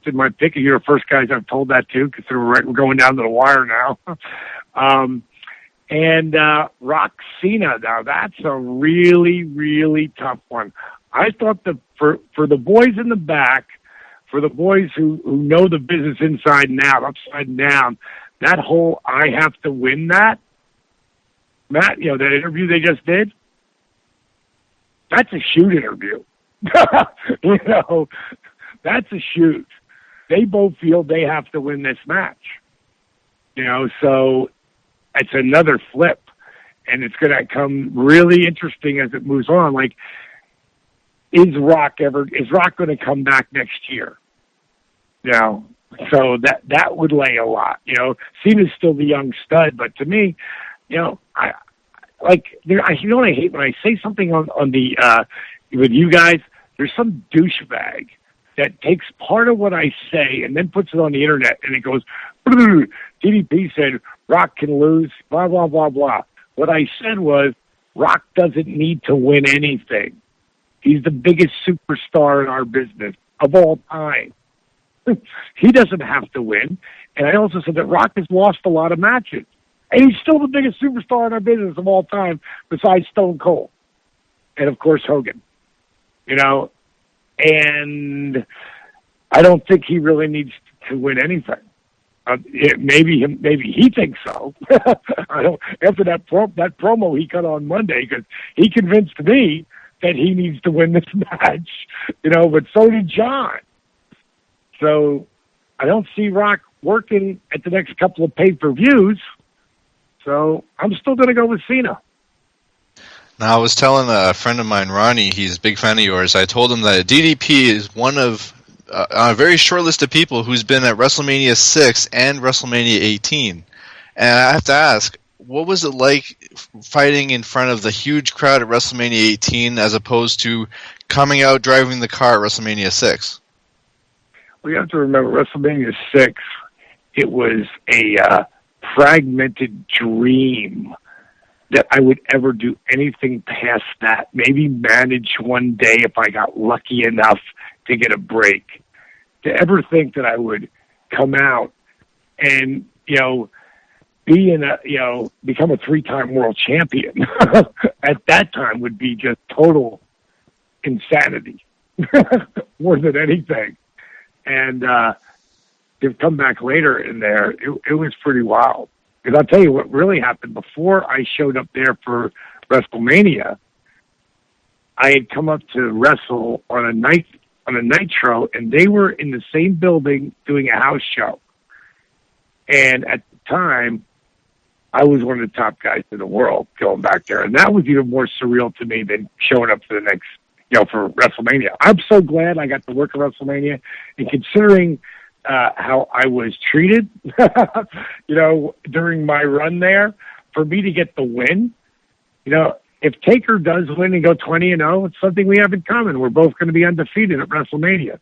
in my pick. You're the first guys I've told that to, because we're going down to the wire now. And Rock Cena. Now, that's a really, really tough one. I thought for the boys in the back, for the boys who know the business inside and out, upside and down, that whole I have to win that, Matt, that interview they just did, that's a shoot interview. That's a shoot. They both feel they have to win this match. So it's another flip, and it's going to come really interesting as it moves on. Like, is Rock going to come back next year? So that would lay a lot. Cena's still the young stud, but to me, I hate when I say something on the with you guys. There's some douchebag that takes part of what I say and then puts it on the internet, and it goes, DDP said Rock can lose, blah, blah, blah, blah. What I said was, Rock doesn't need to win anything. He's the biggest superstar in our business of all time. He doesn't have to win. And I also said that Rock has lost a lot of matches. And he's still the biggest superstar in our business of all time, besides Stone Cold. And, of course, Hogan. And I don't think he really needs to win anything. Maybe he thinks so. After that promo he cut on Monday, because he convinced me that he needs to win this match, but so did John. So I don't see Rock working at the next couple of pay-per-views. So I'm still going to go with Cena. Now, I was telling a friend of mine, Ronnie, he's a big fan of yours. I told him that DDP is one of a very short list of people who's been at WrestleMania 6 and WrestleMania 18. And I have to ask, what was it like fighting in front of the huge crowd at WrestleMania 18 as opposed to coming out driving the car at WrestleMania 6? Well, you have to remember, WrestleMania 6, it was a fragmented dream that I would ever do anything past that. Maybe manage one day if I got lucky enough to get a break. To ever think that I would come out and, become a 3-time world champion at that time would be just total insanity more than anything. And to come back later in there, it was pretty wild. Because I'll tell you what really happened. Before I showed up there for WrestleMania, I had come up to wrestle on a Nitro, and they were in the same building doing a house show. And at the time, I was one of the top guys in the world going back there. And that was even more surreal to me than showing up for the next, for WrestleMania. I'm so glad I got to work at WrestleMania. And considering how I was treated, during my run there, for me to get the win, if Taker does win and go 20-0, it's something we have in common. We're both going to be undefeated at WrestleMania.